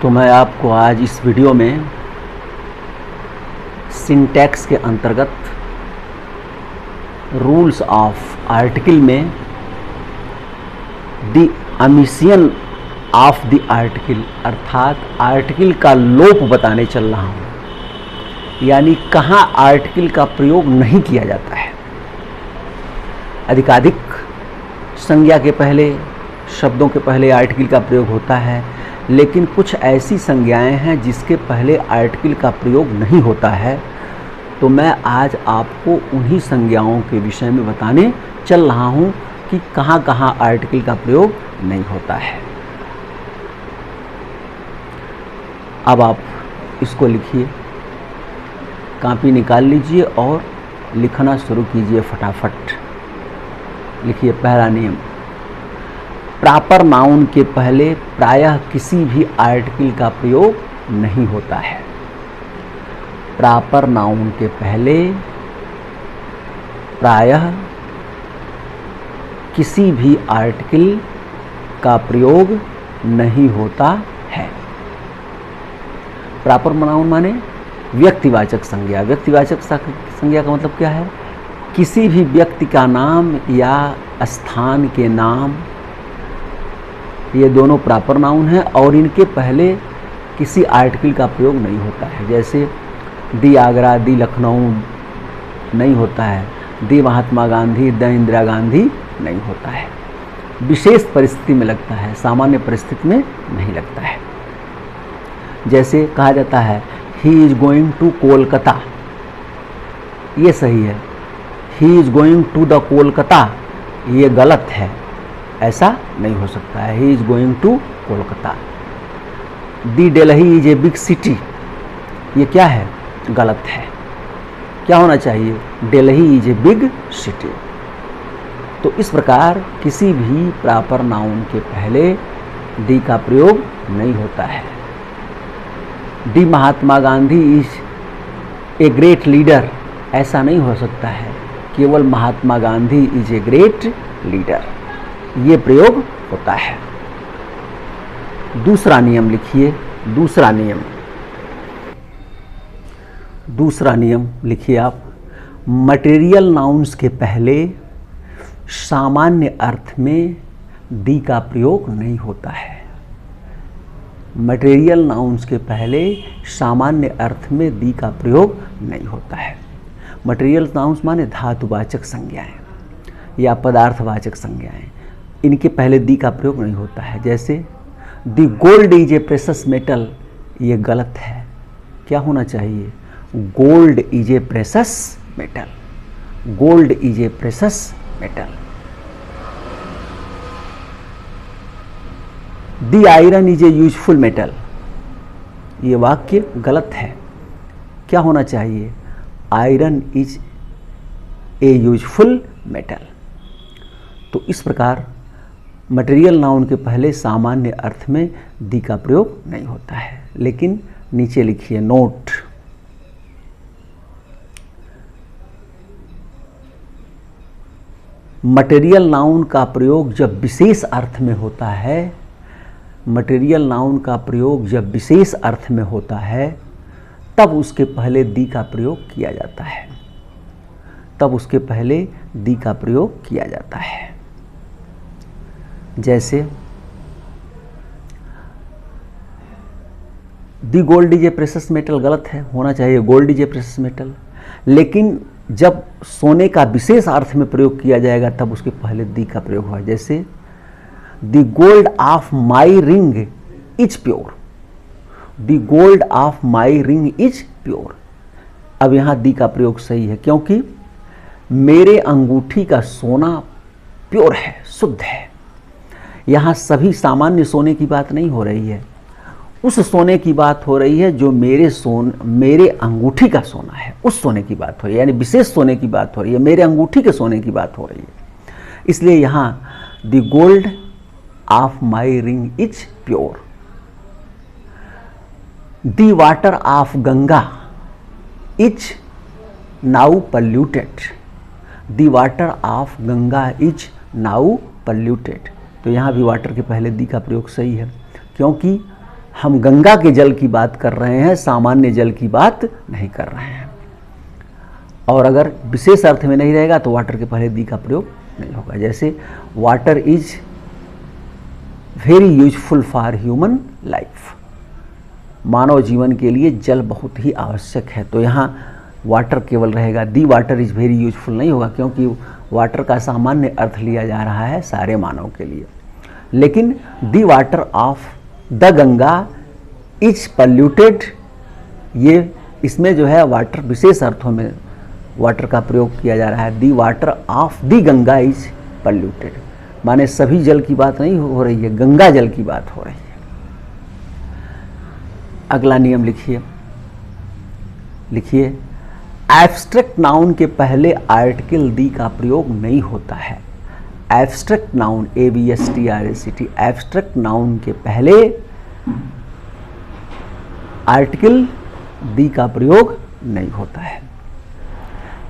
तो मैं आपको आज इस वीडियो में सिंटैक्स के अंतर्गत रूल्स ऑफ आर्टिकल में the omission of the article अर्थात आर्टिकल का लोप बताने चल रहा हूँ। यानी कहाँ आर्टिकल का प्रयोग नहीं किया जाता है। अधिकाधिक संज्ञा के पहले, शब्दों के पहले आर्टिकल का प्रयोग होता है, लेकिन कुछ ऐसी संज्ञाएं हैं जिसके पहले आर्टिकल का प्रयोग नहीं होता है। तो मैं आज आपको उन्हीं संज्ञाओं के विषय में बताने चल रहा हूं कि कहाँ कहाँ आर्टिकल का प्रयोग नहीं होता है। अब आप इसको लिखिए, कॉपी निकाल लीजिए और लिखना शुरू कीजिए फटाफट। लिखिए पहला नियम, प्रॉपर नाउन के पहले प्रायः किसी भी आर्टिकल का प्रयोग नहीं होता है। प्रॉपर नाउन के पहले प्रायः किसी भी आर्टिकल का प्रयोग नहीं होता है। प्रॉपर नाउन माने व्यक्तिवाचक संज्ञा। व्यक्तिवाचक संज्ञा का मतलब क्या है? किसी भी व्यक्ति का नाम या स्थान के नाम, ये दोनों प्रॉपर नाउन है और इनके पहले किसी आर्टिकल का प्रयोग नहीं होता है। जैसे दी आगरा, दी लखनऊ नहीं होता है, दी महात्मा गांधी, द इंदिरा गांधी नहीं होता है। विशेष परिस्थिति में लगता है, सामान्य परिस्थिति में नहीं लगता है। जैसे कहा जाता है he is going to Kolkata, ये सही है। He is going to the Kolkata, ये गलत है, ऐसा नहीं हो सकता है। He is going to Kolkata. The Delhi is a big city, ये क्या है? गलत है। क्या होना चाहिए? Delhi is a big city. तो इस प्रकार किसी भी प्रॉपर नाउन के पहले दी का प्रयोग नहीं होता है। The Mahatma Gandhi is a great leader, ऐसा नहीं हो सकता है। केवल Mahatma Gandhi is a great leader, ये प्रयोग होता है। दूसरा नियम लिखिए। दूसरा नियम लिखिए आप, मटेरियल नाउन्स के पहले सामान्य अर्थ में दी का प्रयोग नहीं होता है। मटेरियल नाउन्स के पहले सामान्य अर्थ में दी का प्रयोग नहीं होता है। मटेरियल नाउन्स माने धातुवाचक संज्ञाएं या पदार्थवाचक संज्ञाएं, इनके पहले दी का प्रयोग नहीं होता है। जैसे दी gold is a precious metal, ये गलत है। क्या होना चाहिए? Gold is a precious metal. Gold is a precious metal. The iron is a useful metal, ये वाक्य गलत है। क्या होना चाहिए? Iron is a useful metal. तो इस प्रकार मटेरियल नाउन के पहले सामान्य अर्थ में दी का प्रयोग नहीं होता है। लेकिन नीचे लिखिए नोट, मटेरियल नाउन का प्रयोग जब विशेष अर्थ में होता है, मटेरियल नाउन का प्रयोग जब विशेष अर्थ में होता है तब उसके पहले दी का प्रयोग किया जाता है। तब उसके पहले दी का प्रयोग किया जाता है। जैसे दी gold is a precious metal, गलत है, होना चाहिए gold is a precious metal. लेकिन जब सोने का विशेष अर्थ में प्रयोग किया जाएगा तब उसके पहले दी का प्रयोग हुआ। जैसे दी gold of my ring is pure, the gold of my ring is pure. अब यहाँ दी का प्रयोग सही है क्योंकि मेरे अंगूठी का सोना प्योर है, शुद्ध है। यहाँ सभी सामान्य सोने की बात नहीं हो रही है, उस सोने की बात हो रही है जो मेरे अंगूठी का सोना है, उस सोने की बात हो रही है। यानी विशेष सोने की बात हो रही है, मेरे अंगूठी के सोने की बात हो रही है। इसलिए यहाँ the gold of my ring is pure. The water of Ganga is now polluted, the water of Ganga is now polluted. तो यहाँ भी वाटर के पहले दी का प्रयोग सही है क्योंकि हम गंगा के जल की बात कर रहे हैं, सामान्य जल की बात नहीं कर रहे हैं। और अगर विशेष अर्थ में नहीं रहेगा तो वाटर के पहले दी का प्रयोग नहीं होगा। जैसे water is very useful for human life, मानव जीवन के लिए जल बहुत ही आवश्यक है। तो यहाँ वाटर केवल रहेगा, the water is very useful नहीं होगा, क्योंकि वाटर का सामान्य अर्थ लिया जा रहा है सारे मानव के लिए। लेकिन the water of the Ganga is polluted, ये इसमें जो है वाटर विशेष अर्थों में वाटर का प्रयोग किया जा रहा है। The water of the Ganga is polluted, माने सभी जल की बात नहीं हो रही है, गंगा जल की बात हो रही है। अगला नियम लिखिए, लिखिए एब्स्ट्रैक्ट नाउन के पहले आर्टिकल दी का प्रयोग नहीं होता है। Abstract noun, ABSTRACT, abstract noun के पहले आर्टिकल दी का प्रयोग नहीं होता है।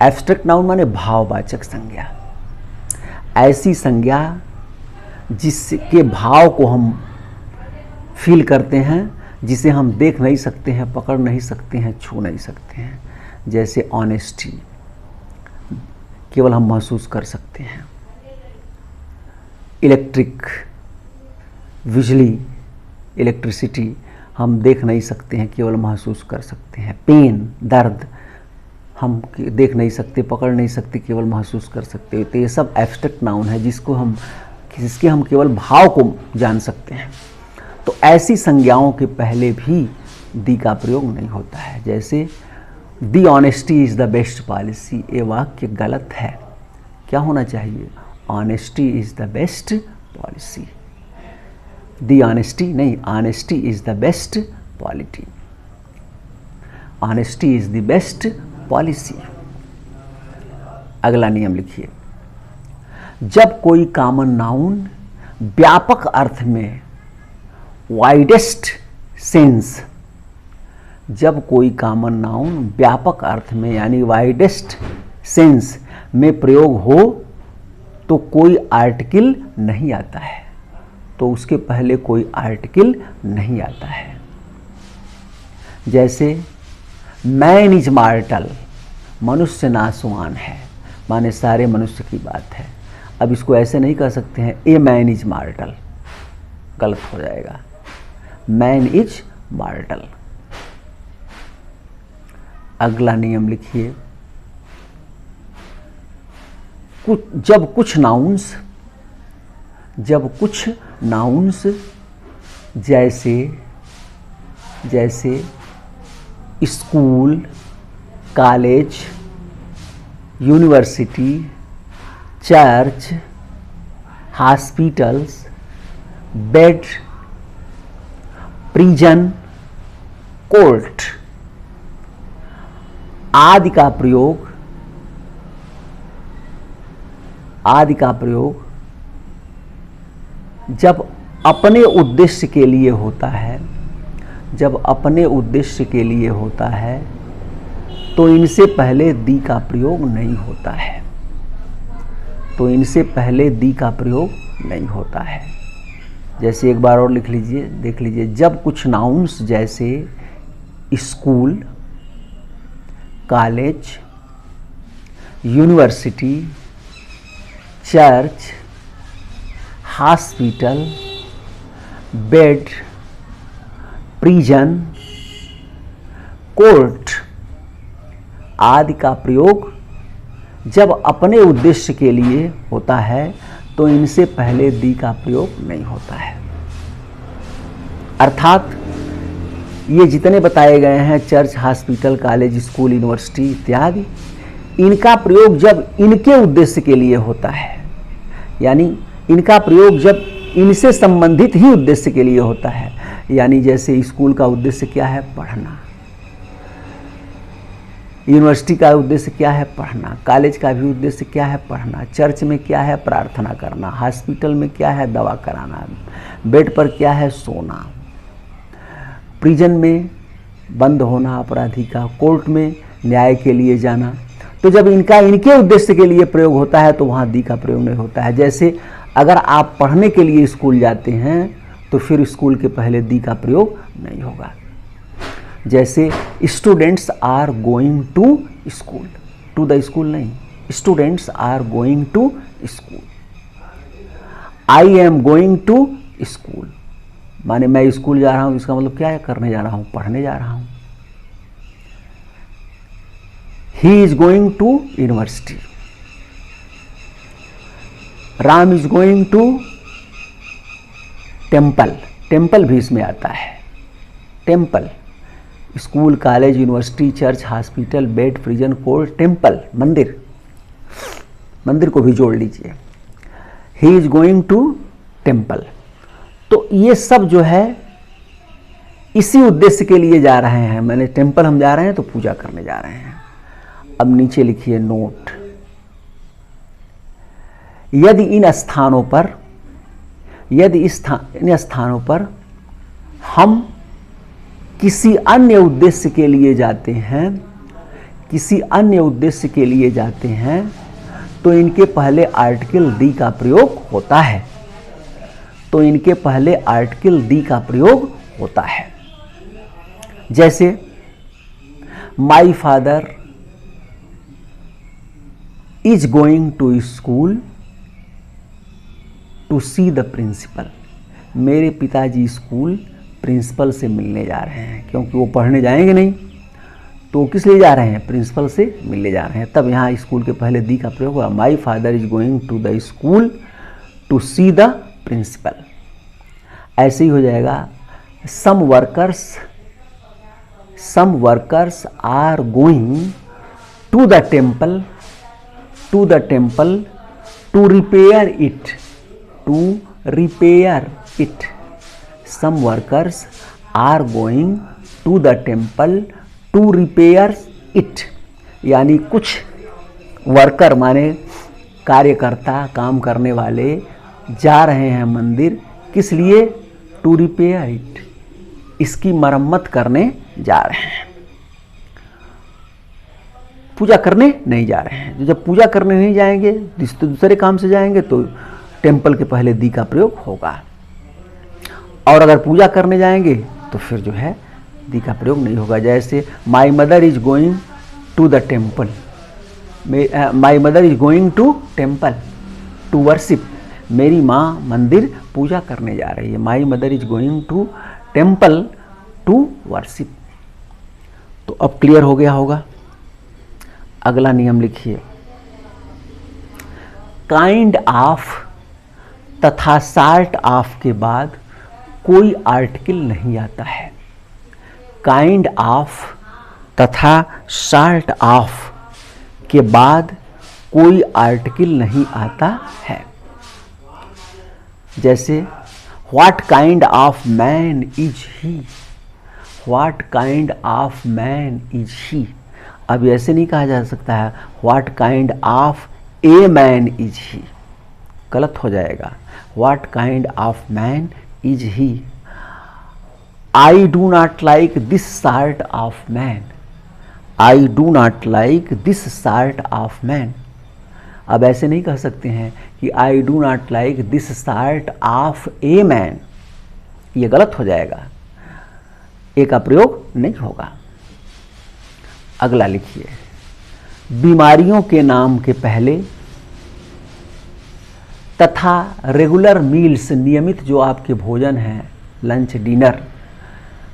एब्स्ट्रैक्ट नाउन माने भाववाचक संज्ञा, ऐसी संज्ञा जिसके भाव को हम फील करते हैं, जिसे हम देख नहीं सकते हैं, पकड़ नहीं सकते हैं, छू नहीं सकते हैं। जैसे ऑनेस्टी केवल हम महसूस कर सकते हैं, इलेक्ट्रिक, बिजली, इलेक्ट्रिसिटी हम देख नहीं सकते हैं, केवल महसूस कर सकते हैं। पेन, दर्द हम देख नहीं सकते, पकड़ नहीं सकते, केवल महसूस कर सकते हैं। तो ये सब एब्स्ट्रैक्ट नाउन है जिसके हम केवल भाव को जान सकते हैं। तो ऐसी संज्ञाओं के पहले भी दी का प्रयोग नहीं होता है। जैसे the honesty is the best policy, ये वाक्य गलत है। क्या होना चाहिए? Honesty is the best policy. The honesty नहीं, honesty is the best policy, honesty is the best policy. अगला नियम लिखिए, जब कोई कॉमन नाउन व्यापक अर्थ में, वाइडेस्ट सेंस, जब कोई कॉमन नाउन व्यापक अर्थ में यानी वाइडेस्ट सेंस में प्रयोग हो तो कोई आर्टिकल नहीं आता है, तो उसके पहले कोई आर्टिकल नहीं आता है। जैसे मैन इज मार्टल, मनुष्य नाशवान है, माने सारे मनुष्य की बात है। अब इसको ऐसे नहीं कह सकते हैं ए मैन इज मार्टल, गलत हो जाएगा। Man is mortal. अगला नियम लिखिए, जब कुछ नाउन्स जैसे school, college, university, church, hospitals, bed, prison, court आदि का प्रयोग जब अपने उद्देश्य के लिए होता है, तो इनसे पहले दी का प्रयोग नहीं होता है। जैसे एक बार और लिख लीजिए, देख लीजिए, जब कुछ नाउन्स जैसे school, college, university, church, hospital, bed, prison, court आदि का प्रयोग जब अपने उद्देश्य के लिए होता है तो इनसे पहले दी का प्रयोग नहीं होता है। अर्थात ये जितने बताए गए हैं, church, hospital, college, school, university इत्यादि, इनका प्रयोग जब इनके उद्देश्य के लिए होता है, यानी इनका प्रयोग जब इनसे संबंधित ही उद्देश्य के लिए होता है, यानी जैसे स्कूल का उद्देश्य क्या है? पढ़ना। यूनिवर्सिटी का उद्देश्य क्या है? पढ़ना। कॉलेज का भी उद्देश्य क्या है? पढ़ना। चर्च में क्या है? प्रार्थना करना। हॉस्पिटल में क्या है? दवा कराना। बेड पर क्या है? सोना। प्रिजन में बंद होना अपराधी का, कोर्ट में न्याय के लिए जाना। तो जब इनके उद्देश्य के लिए प्रयोग होता है तो वहाँ दी का प्रयोग नहीं होता है। जैसे अगर आप पढ़ने के लिए स्कूल जाते हैं तो फिर स्कूल के पहले दी का प्रयोग नहीं होगा। जैसे students are going to school, to the school नहीं, students are going to school. I am going to school, माने मैं स्कूल जा रहा हूं, इसका मतलब क्या है, करने जा रहा हूं, पढ़ने जा रहा हूं। He is going to university. Ram is going to temple, temple भी इसमें आता है, temple, school, college, university, church, hospital, bed, prison, court, temple, मंदिर, मंदिर को भी जोड़ लीजिए। He is going to temple. तो ये सब जो है इसी उद्देश्य के लिए जा रहे हैं। मैंने टेम्पल हम जा रहे हैं तो पूजा करने जा रहे हैं। अब नीचे लिखिए नोट, यदि इन स्थानों पर, यदि इन स्थानों पर हम किसी अन्य उद्देश्य के लिए जाते हैं, किसी अन्य उद्देश्य के लिए जाते हैं, तो इनके पहले आर्टिकल दी का प्रयोग होता है, तो इनके पहले आर्टिकल दी का प्रयोग होता है। जैसे my father is going to school to see the principal, मेरे पिताजी स्कूल प्रिंसिपल से मिलने जा रहे हैं, क्योंकि वो पढ़ने जाएंगे नहीं, तो किस लिए जा रहे हैं, प्रिंसिपल से मिलने जा रहे हैं। तब यहाँ स्कूल के पहले दी का प्रयोग हुआ, my father is going to the school to see the principal. ऐसे ही हो जाएगा, some workers are going to the temple to repair it, to repair it. Some workers are going to the temple to repair it, यानी कुछ worker माने कार्यकर्ता, काम करने वाले जा रहे हैं मंदिर, किस लिए, टू रिपेयर इट, इसकी मरम्मत करने जा रहे हैं, पूजा करने नहीं जा रहे हैं। जब पूजा करने नहीं जाएंगे, दूसरे काम से जाएंगे, तो टेम्पल के पहले दी का प्रयोग होगा। और अगर पूजा करने जाएंगे तो फिर जो है दी का प्रयोग नहीं होगा। जैसे my mother is going to the temple, my mother is going to temple to worship, मेरी माँ मंदिर पूजा करने जा रही है। My mother is going to temple to worship. तो अब क्लियर हो गया होगा। अगला नियम लिखिए, काइंड ऑफ तथा सार्ट ऑफ के बाद कोई आर्टिकल नहीं आता है। काइंड ऑफ तथा सार्ट ऑफ के बाद कोई आर्टिकल नहीं आता है। जैसे what kind of man is he, what kind of man is he. अब ऐसे नहीं कहा जा सकता है what kind of a man is he, गलत हो जाएगा। What kind of man is he. I do not like this sort of man, I do not like this sort of man. अब ऐसे नहीं कह सकते हैं कि I do not like this sort of a man, ये गलत हो जाएगा, ए का प्रयोग नहीं होगा। अगला लिखिए, बीमारियों के नाम के पहले तथा रेगुलर मील्स, नियमित जो आपके भोजन हैं, लंच, डिनर,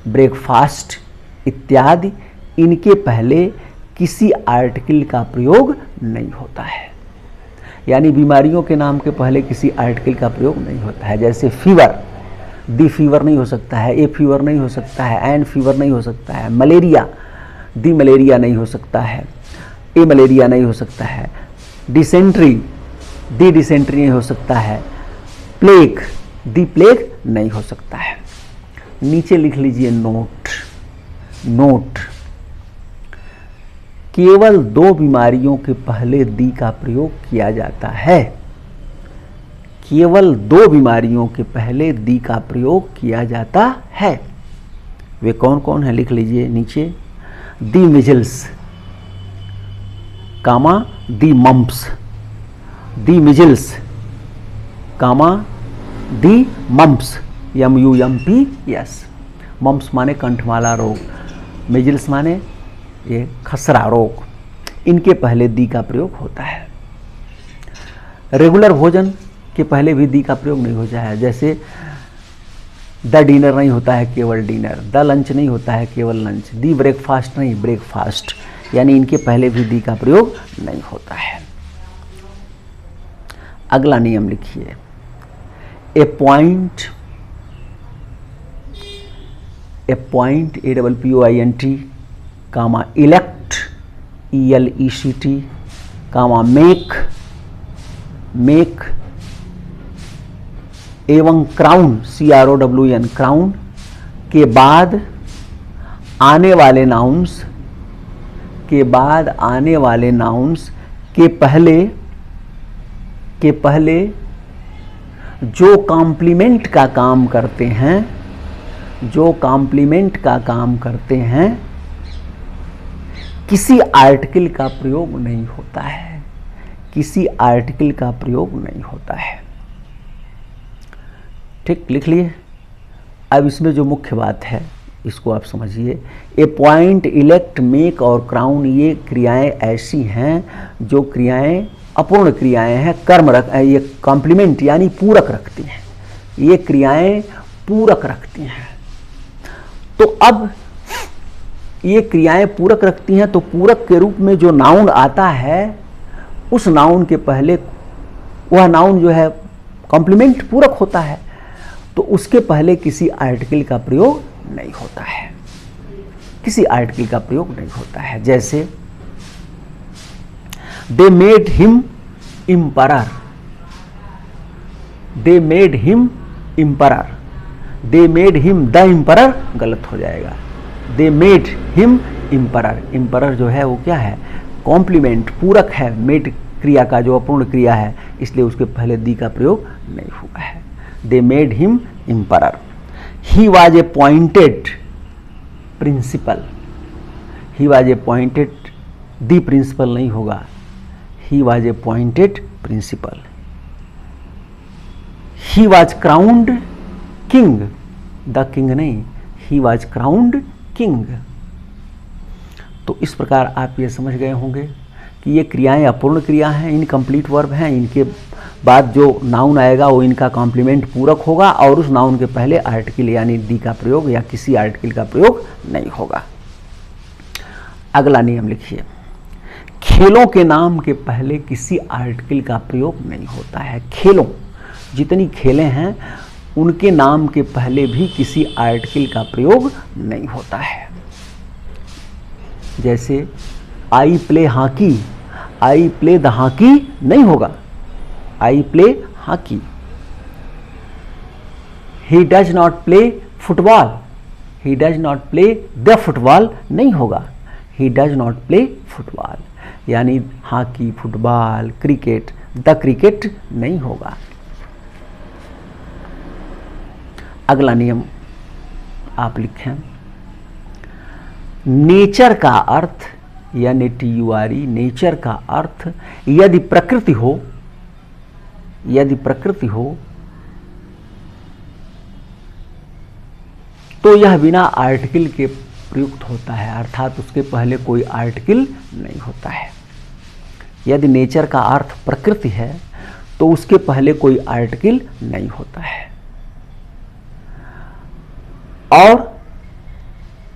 ब्रेकफास्ट इत्यादि, इनके पहले किसी आर्टिकल का प्रयोग नहीं होता है। यानी बीमारियों के नाम के पहले किसी आर्टिकल का प्रयोग नहीं होता है। जैसे फीवर, दी फीवर नहीं हो सकता है, ए फीवर नहीं हो सकता है, एन फीवर नहीं हो सकता है। मलेरिया, दी मलेरिया नहीं हो सकता है, ए मलेरिया नहीं हो सकता है। डिसेंट्री, दी डिसेंट्री नहीं हो सकता है। प्लेग, दी प्लेग नहीं हो सकता है। नीचे लिख लीजिए नोट, नोट, केवल दो बीमारियों के पहले दी का प्रयोग किया जाता है। केवल दो बीमारियों के पहले दी का प्रयोग किया जाता है। वे कौन कौन है, लिख लीजिए नीचे, दी मिजल्स, कामा दी मम्प्स, दी मिजल्स, कामा दी मम्प्स, MUMPS। मम्प्स माने कंठमाला रोग, मेजल्स माने ये खसरा रोग, इनके पहले दी का प्रयोग होता है। रेगुलर भोजन के पहले भी दी का प्रयोग नहीं होता है, जैसे द डिनर नहीं होता है केवल डिनर, द लंच नहीं होता है केवल लंच, दी ब्रेकफास्ट नहीं ब्रेकफास्ट, यानी इनके पहले भी दी का प्रयोग नहीं होता है। अगला नियम लिखिए, ए पॉइंट APPOINT कामा इलेक्ट ELECT कामा मेक एवं क्राउन CROWN क्राउन के बाद आने वाले नाउन्स के पहले जो कॉम्प्लीमेंट का काम करते हैं किसी आर्टिकल का प्रयोग नहीं होता है। ठीक, लिख लिए। अब इसमें जो मुख्य बात है इसको आप समझिए। ए पॉइंट, इलेक्ट, मेक और क्राउन ये क्रियाएं ऐसी हैं जो क्रियाएं अपूर्ण क्रियाएं हैं, ये कॉम्प्लीमेंट यानी पूरक रखती हैं, ये क्रियाएं पूरक रखती हैं। तो अब ये क्रियाएं पूरक रखती हैं, तो पूरक के रूप में जो नाउन आता है उस नाउन के पहले, वह नाउन जो है कॉम्प्लीमेंट पूरक होता है, तो उसके पहले किसी आर्टिकल का प्रयोग नहीं होता है। जैसे they made him emperor, they made him the emperor गलत हो जाएगा। दे मेड हिम इम्परर जो है वो क्या है, कॉम्प्लीमेंट पूरक है, मेड क्रिया का जो अपूर्ण क्रिया है, इसलिए उसके पहले दी का प्रयोग नहीं हुआ है। They made him emperor. He was appointed principal, the principal नहीं होगा, he was appointed principal. He was crowned king, the king नहीं, ही वॉज क्राउंड किंग। तो इस प्रकार आप ये समझ गए होंगे कि ये क्रियाएं अपूर्ण क्रिया हैं, इनकम्प्लीट वर्ब हैं, इनके बाद जो नाउन आएगा वो इनका कॉम्प्लीमेंट पूरक होगा और उस नाउन के पहले आर्टिकल यानी दी का प्रयोग या किसी आर्टिकल का प्रयोग नहीं होगा। अगला नियम लिखिए, खेलों के नाम के पहले किसी आर्टिकल का प्रयोग नहीं होता है। खेलों, जितनी खेलें हैं उनके नाम के पहले भी किसी आर्टिकल का प्रयोग नहीं होता है। जैसे I play hockey, I play the hockey नहीं होगा, I play hockey. He does not play football, he does not play the football नहीं होगा, he does not play football, यानी hockey, football, cricket, the cricket नहीं होगा। अगला नियम आप लिखें, नेचर का अर्थ यानी TURE, नेचर का अर्थ यदि प्रकृति हो तो यह बिना आर्टिकल के प्रयुक्त होता है, अर्थात उसके पहले कोई आर्टिकल नहीं होता है। यदि नेचर का अर्थ प्रकृति है तो उसके पहले कोई आर्टिकल नहीं होता है। और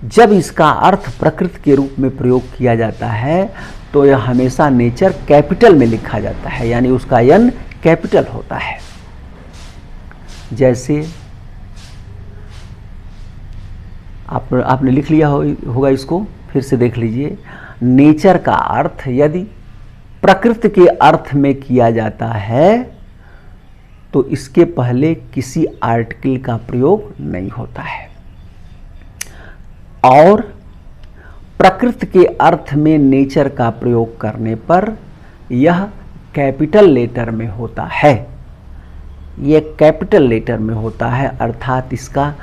जब इसका अर्थ प्रकृति के रूप में प्रयोग किया जाता है तो यह हमेशा नेचर कैपिटल में लिखा जाता है, यानी उसका N कैपिटल होता है। जैसे आपने लिख लिया होगा, इसको फिर से देख लीजिए। नेचर का अर्थ यदि प्रकृति के अर्थ में किया जाता है तो इसके पहले किसी आर्टिकल का प्रयोग नहीं होता है, और प्रकृति के अर्थ में नेचर का प्रयोग करने पर यह कैपिटल लेटर में होता है, यह कैपिटल लेटर में होता है, अर्थात इसका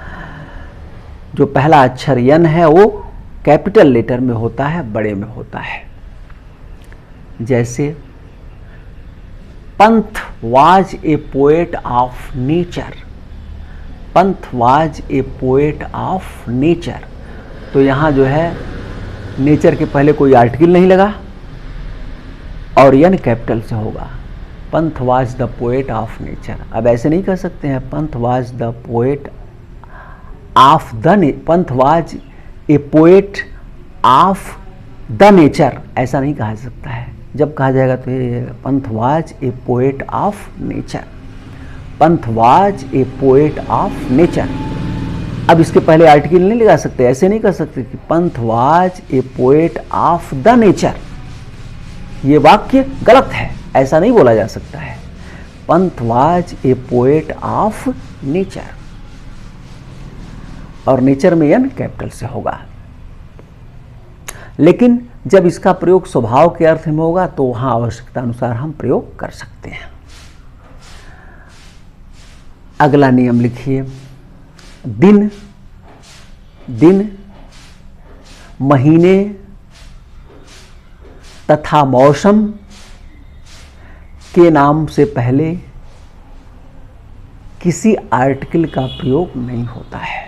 जो पहला अक्षर N है वो कैपिटल लेटर में होता है, बड़े में होता है। जैसे Pant was a poet of nature, Pant was a poet of nature. तो यहाँ जो है नेचर के पहले कोई आर्टिकल नहीं लगा और एन कैपिटल से होगा। Pant was the poet of nature. अब ऐसे नहीं कह सकते हैं Pant was the poet of the, Pant was a poet of the nature, ऐसा नहीं कहा जा सकता है। जब कहा जाएगा तो ये Pant was a poet of nature, Pant was a poet of nature. अब इसके पहले आर्टिकल नहीं लगा सकते, ऐसे नहीं कर सकते कि पंथ was a poet of the nature. ये वाक्य गलत है, ऐसा नहीं बोला जा सकता है। पंथ was a poet of nature, और नेचर में एन कैपिटल से होगा। लेकिन जब इसका प्रयोग स्वभाव के अर्थ में होगा तो वहां आवश्यकता अनुसार हम प्रयोग कर सकते हैं। अगला नियम लिखिए। दिन, दिन, महीने तथा मौसम के नाम से पहले किसी आर्टिकल का प्रयोग नहीं होता है।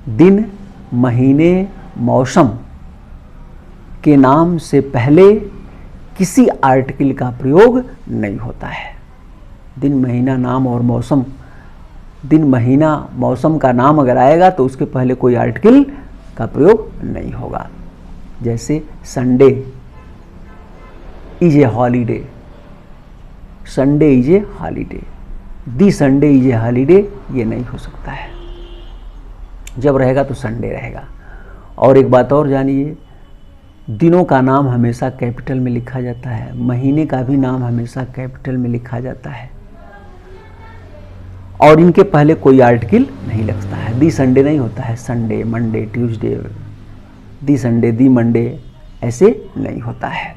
दिन, महीने, मौसम के नाम से पहले किसी आर्टिकल का प्रयोग नहीं होता है। दिन, महीना, नाम और मौसम, दिन, महीना, मौसम का नाम अगर आएगा तो उसके पहले कोई आर्टिकल का प्रयोग नहीं होगा। जैसे Sunday is a holiday, Sunday is a holiday, the Sunday is a holiday, ये नहीं हो सकता है। जब रहेगा तो संडे रहेगा। और एक बात और जानिए, दिनों का नाम हमेशा कैपिटल में लिखा जाता है, महीने का भी नाम हमेशा कैपिटल में लिखा जाता है, और इनके पहले कोई आर्टिकल नहीं लगता है। दी संडे नहीं होता है, Sunday, Monday, Tuesday, the Sunday, the Monday, ऐसे नहीं होता है।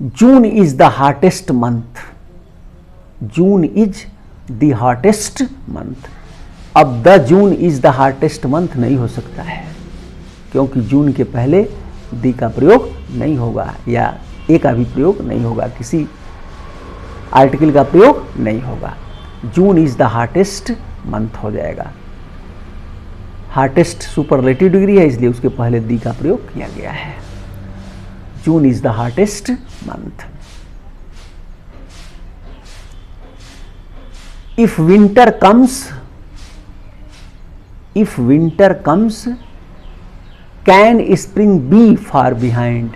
June is the hottest month, June is the hottest month. अब the June is the hottest month नहीं हो सकता है, क्योंकि जून के पहले दी का प्रयोग नहीं होगा या ए का भी प्रयोग नहीं होगा, किसी आर्टिकल का प्रयोग नहीं होगा। जून इज द हॉटेस्ट मंथ हो जाएगा। हॉटेस्ट सुपरलेटिव डिग्री है, इसलिए उसके पहले दी का प्रयोग किया गया है। June is the hottest month. If winter comes, if winter comes, can spring be far behind,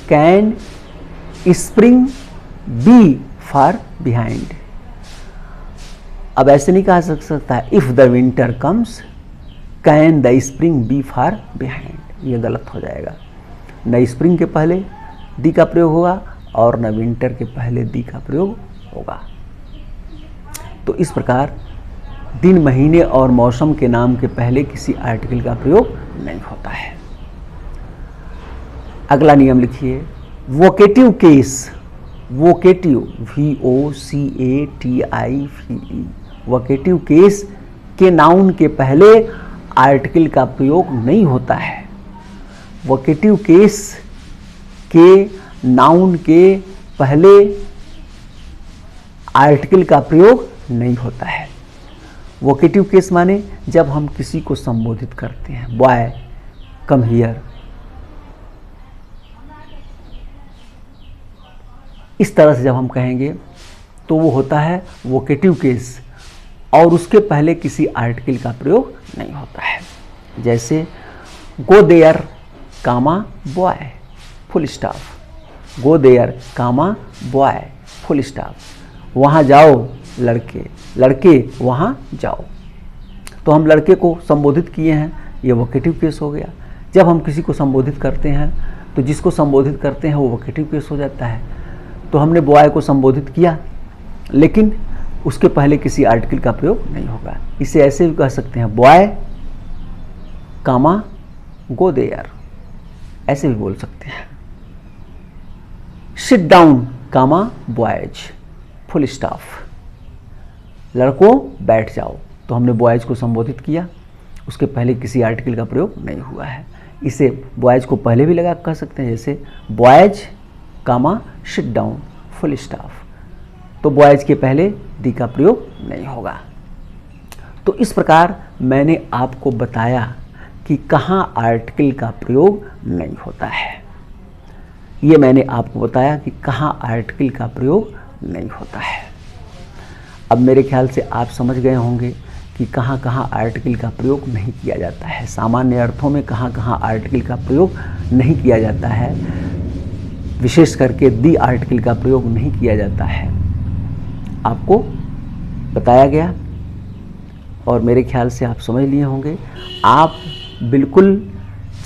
can spring be far behind। अब ऐसे नहीं कहा जा सकता है if the winter comes can the spring be far behind, ये गलत हो जाएगा। न स्प्रिंग के पहले दी का प्रयोग होगा और न विंटर के पहले दी का प्रयोग होगा। तो इस प्रकार दिन, महीने और मौसम के नाम के पहले किसी आर्टिकल का प्रयोग नहीं होता है। अगला नियम लिखिए। Vocative case, vocative, VOCATIVE, vocative case के नाउन के पहले आर्टिकल का प्रयोग नहीं होता है। वोकेटिव केस के नाउन के पहले आर्टिकल का प्रयोग नहीं होता है। वोकेटिव केस माने जब हम किसी को संबोधित करते हैं, बॉय कम हियर, इस तरह से जब हम कहेंगे तो वो होता है वोकेटिव केस, और उसके पहले किसी आर्टिकल का प्रयोग नहीं होता है। जैसे go there comma boy full stop, go there comma boy full stop, वहाँ जाओ लड़के, लड़के वहाँ जाओ। तो हम लड़के को संबोधित किए हैं, ये वोकेटिव केस हो गया। जब हम किसी को संबोधित करते हैं तो जिसको संबोधित करते हैं वो वोकेटिव केस हो जाता है। तो हमने बॉय को संबोधित किया, लेकिन उसके पहले किसी आर्टिकल का प्रयोग नहीं होगा। इसे ऐसे भी कह सकते हैं बॉय कामा गो देयर, ऐसे भी बोल सकते हैं। सिट डाउन कामा बॉयज फुल स्टॉप, लड़कों बैठ जाओ। तो हमने बॉयज को संबोधित किया, उसके पहले किसी आर्टिकल का प्रयोग नहीं हुआ है। इसे बॉयज को पहले भी लगा कह सकते हैं, जैसे बॉयज कामा सिट डाउन फुल स्टॉप, तो बॉयज के पहले दी का प्रयोग नहीं होगा। तो इस प्रकार मैंने आपको बताया कि कहाँ आर्टिकल का प्रयोग नहीं होता है। ये मैंने आपको बताया कि कहाँ आर्टिकल का प्रयोग नहीं होता है। अब मेरे ख्याल से आप समझ गए होंगे कि कहाँ कहाँ आर्टिकल का प्रयोग नहीं किया जाता है, सामान्य अर्थों में कहाँ कहाँ आर्टिकल का प्रयोग नहीं किया जाता है, विशेष करके दी आर्टिकल का प्रयोग नहीं किया जाता है, आपको बताया गया और मेरे ख्याल से आप समझ लिए होंगे। आप बिल्कुल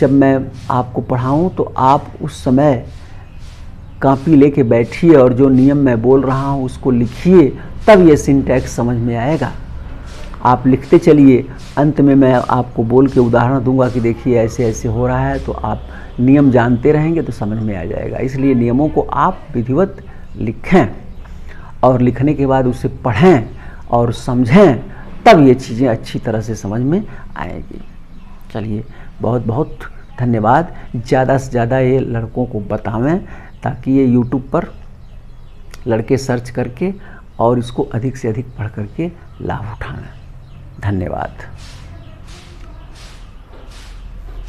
जब मैं आपको पढ़ाऊं तो आप उस समय कॉपी लेके बैठिए और जो नियम मैं बोल रहा हूं उसको लिखिए, तब ये सिंटैक्स समझ में आएगा। आप लिखते चलिए, अंत में मैं आपको बोल के उदाहरण दूंगा कि देखिए ऐसे ऐसे हो रहा है, तो आप नियम जानते रहेंगे तो समझ में आ जाएगा। इसलिए नियमों को आप विधिवत लिखें और लिखने के बाद उसे पढ़ें और समझें, तब ये चीज़ें अच्छी तरह से समझ में आएगी। चलिए, बहुत बहुत धन्यवाद। ज़्यादा से ज़्यादा ये लड़कों को बतावें ताकि ये YouTube पर लड़के सर्च करके और इसको अधिक से अधिक पढ़ करके लाभ उठाएं। धन्यवाद।